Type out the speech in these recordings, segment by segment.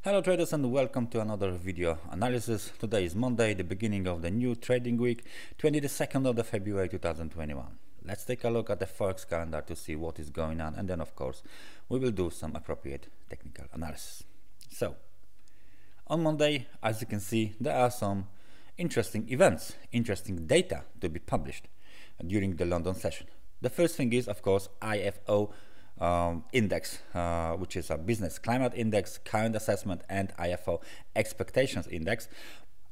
Hello traders and welcome to another video analysis. Today is Monday, the beginning of the new trading week, 22nd of February 2021. Let's take a look at the Forex calendar to see what is going on, and then of course we will do some appropriate technical analysis. So on Monday, as you can see, there are some interesting events, interesting data to be published during the London session. The first thing is of course IFO index, which is a business climate index, current assessment, and IFO expectations index.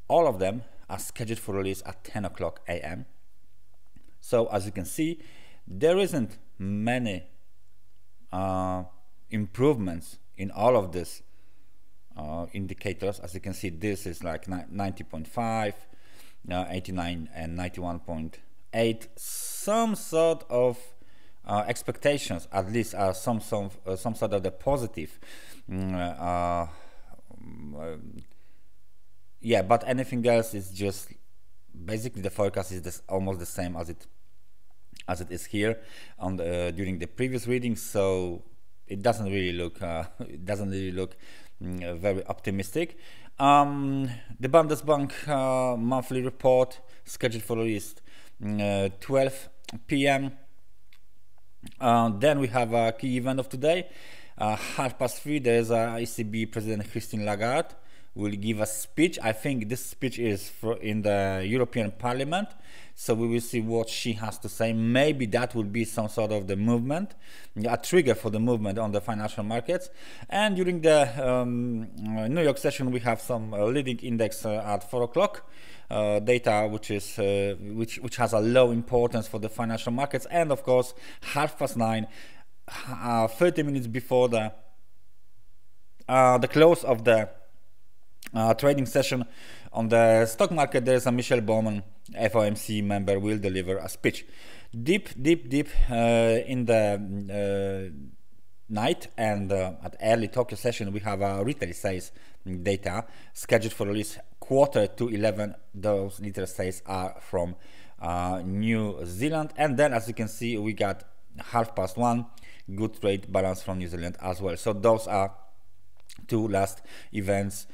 All of them are scheduled for release at 10 o'clock a.m. So as you can see, there isn't many improvements in all of these indicators. As you can see, this is like 90.5, 89 and 91.8. Some sort of expectations at least are some sort of the positive, yeah, but anything else is just basically the forecast is almost the same as it is here on during the previous reading. So it doesn't really look very optimistic. The Bundesbank monthly report scheduled for release 12 p.m. Then we have a key event of today, 3:30. There's ECB President Christine Lagarde will give a speech. I think this speech is in the European Parliament, so we will see what she has to say. Maybe that will be some sort of the movement, a trigger for the movement on the financial markets. And during the New York session, we have some leading index at 4 o'clock. Data which has a low importance for the financial markets, and of course 9:30, 30 minutes before the close of the trading session on the stock market, there's a Michelle Bowman, FOMC member, will deliver a speech. Deep in the night and at early Tokyo session, we have a retail sales data scheduled for release 10:45. Those retail sales are from New Zealand, and then as you can see, we got 1:30 good trade balance from New Zealand as well. So those are two last events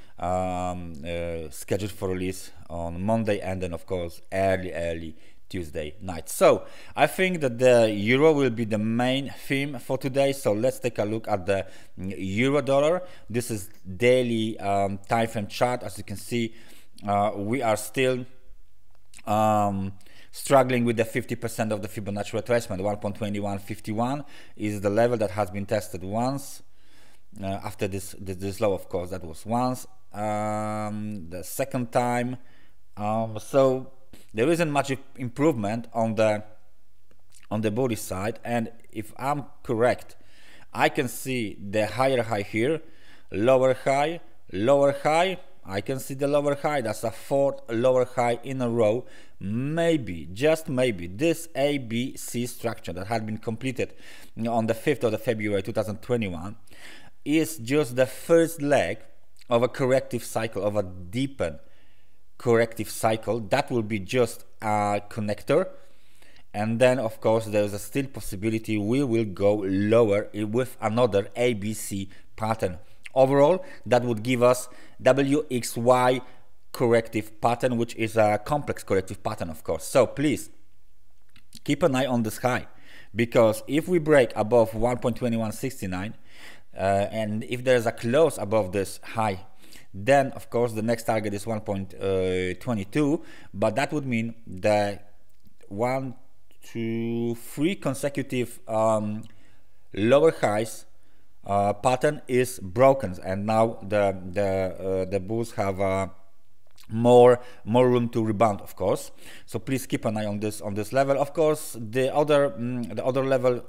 scheduled for release on Monday, and then of course early Tuesday night. So I think that the euro will be the main theme for today. So let's take a look at the euro dollar. This is daily time frame chart. As you can see, we are still struggling with the 50% of the Fibonacci retracement. 1.2151 is the level that has been tested once. After this low, of course, that was once. The second time, so there isn't much improvement on the bullish side. And if I'm correct, I can see the higher high here, lower high, lower high. I can see the lower high. That's a fourth lower high in a row. Maybe, just maybe, this ABC structure that had been completed on the 5th of February 2021 is just the first leg of a corrective cycle, of a deepened corrective cycle. That will be just a connector, and then of course there's a still possibility we will go lower with another ABC pattern. Overall, that would give us WXY corrective pattern, which is a complex corrective pattern, of course. So please keep an eye on this high, because if we break above 1.2169 and if there's a close above this high, then of course the next target is 1.22, but that would mean the 1, 2, 3 consecutive lower highs pattern is broken, and now the bulls have more room to rebound, of course. So please keep an eye on this level. Of course, the other level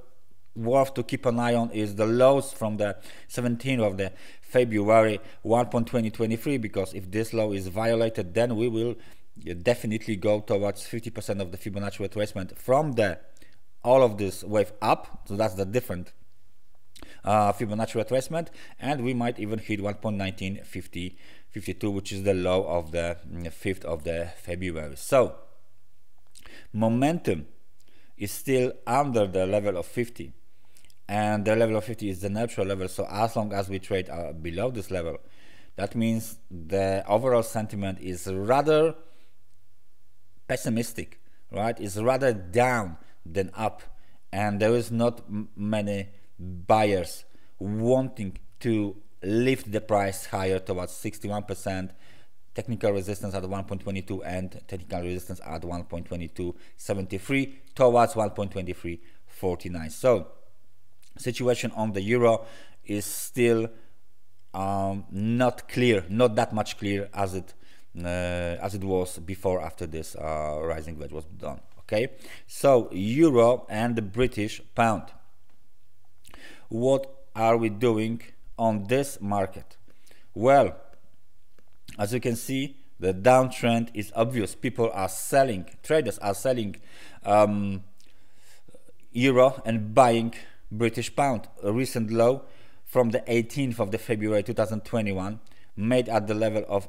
worth to keep an eye on is the lows from the 17th of February, 1.2023, because if this low is violated, then we will definitely go towards 50% of the Fibonacci retracement from all of this wave up. So that's the different Fibonacci retracement, and we might even hit 1.1952, which is the low of the 5th of February. So momentum is still under the level of 50, and the level of 50 is the neutral level. So as long as we trade below this level, That means the overall sentiment is rather pessimistic, right? It's rather down than up, and there is not many buyers wanting to lift the price higher towards 61%, technical resistance at 1.22 and technical resistance at 1.2273 towards 1.2349. So situation on the euro is still not clear, not that much clear as it was before, after this rising wedge was done. Okay, so euro and the British pound. What are we doing on this market? Well, as you can see, the downtrend is obvious. People are selling, traders are selling euro and buying British pound. A recent low from the 18th of the February 2021, made at the level of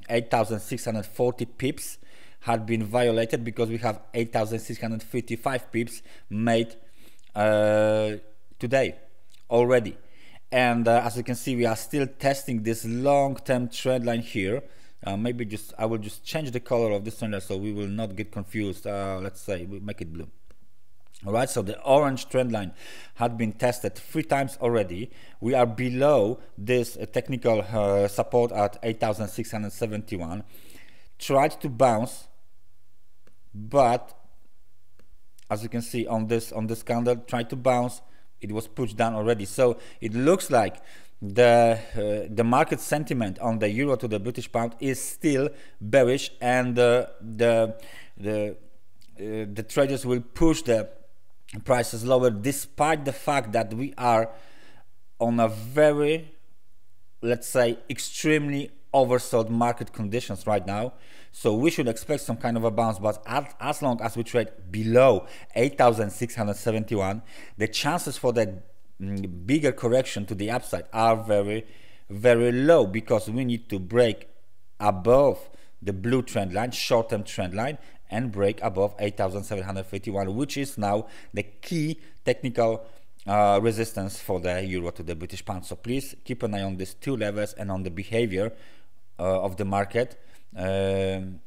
8,640 pips, had been violated because we have 8,655 pips made today already. And as you can see, we are still testing this long-term trend line here. Maybe I will just change the color of this trend line so we will not get confused. Let's say we make it blue. All right, so the orange trend line had been tested 3 times already. We are below this technical support at 8,671. Tried to bounce, but as you can see on this candle, tried to bounce. It was pushed down already. So it looks like the market sentiment on the euro to the British pound is still bearish, and the traders will push the prices lower, despite the fact that we are on a very, let's say, extremely oversold market conditions right now. So we should expect some kind of a bounce, but as long as we trade below 8,671, the chances for the bigger correction to the upside are very, very low, because we need to break above the blue trend line, short-term trend line, and break above 8,751, which is now the key technical resistance for the euro to the British pound. So please keep an eye on these 2 levels and on the behavior of the market when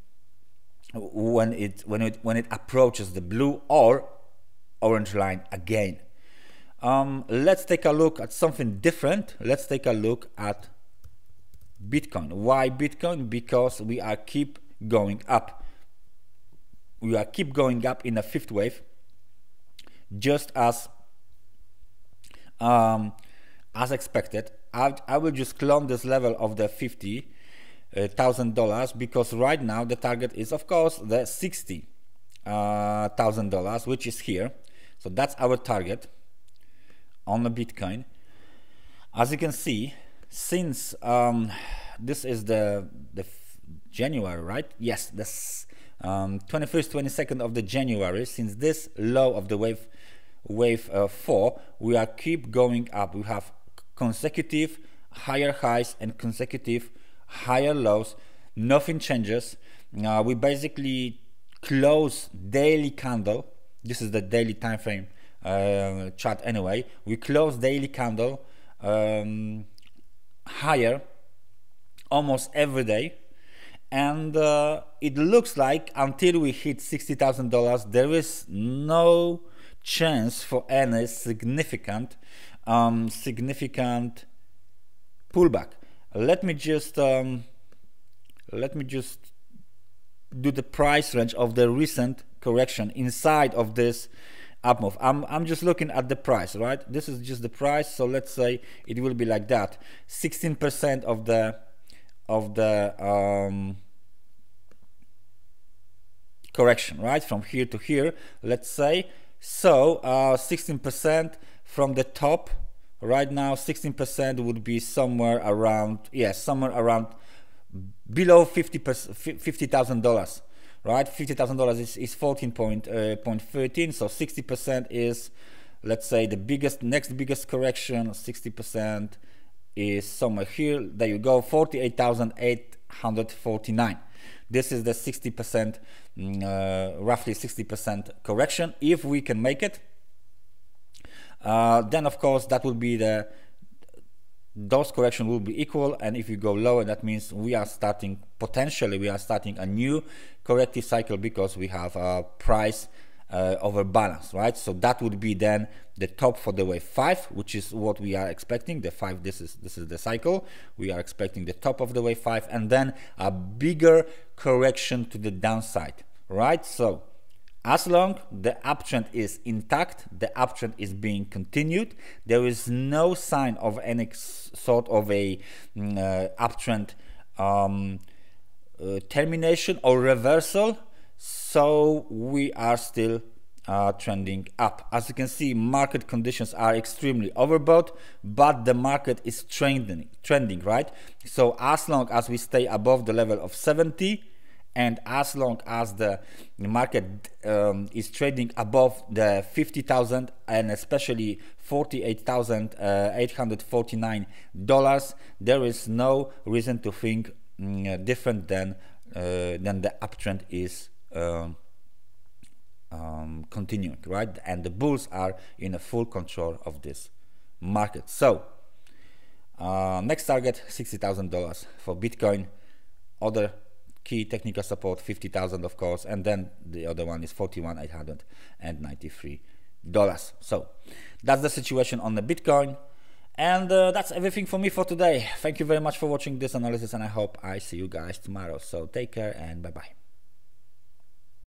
it approaches the blue or orange line again. Let's take a look at something different. Let's take a look at Bitcoin. Why Bitcoin? Because we are keep going up. We are keep going up in a 5th wave, just as expected. I will just clone this level of the $50,000 because right now the target is, of course, the $60,000, which is here. So that's our target on the Bitcoin. As you can see, since this is the January, right? Yes, this 21st, 22nd of the January, since this low of the wave 4, we are keep going up. We have consecutive higher highs and consecutive higher lows. Nothing changes. We basically close daily candle. This is the daily time frame chart anyway. We close daily candle higher almost every day. And it looks like until we hit $60,000, there is no chance for any significant pullback. Let me just do the price range of the recent correction inside of this up move. I'm just looking at the price, right? This is just the price. So let's say it will be like that. 16% of the correction, right, from here to here, let's say. So 16% from the top right now, 16% would be somewhere around, somewhere around below $50,000, right? $50,000 is 14.13, so 60% is, let's say, the next biggest correction. 60% is somewhere here. There you go, 48,849. This is the 60%, roughly 60% correction. If we can make it, then of course that will be the those corrections will be equal, and if you go lower, that means we are starting, potentially we are starting a new corrective cycle, because we have a price over balance, right? So that would be then the top for the wave 5, which is what we are expecting. The 5, this is the cycle. We are expecting the top of the wave 5, and then a bigger correction to the downside, right? So as long the uptrend is intact, the uptrend is being continued, there is no sign of any sort of a uptrend termination or reversal, so we are still trending up. As you can see, market conditions are extremely overbought, but the market is trending, right? So as long as we stay above the level of 70, and as long as the market is trading above the 50,000 and especially $48,849, there is no reason to think different than the uptrend is continuing, right? And the bulls are in a full control of this market. So next target $60,000 for Bitcoin. Other key technical support 50,000, of course, and then the other one is $41,893. So that's the situation on the Bitcoin, and that's everything for me for today. Thank you very much for watching this analysis, and I hope I see you guys tomorrow. So take care and bye bye.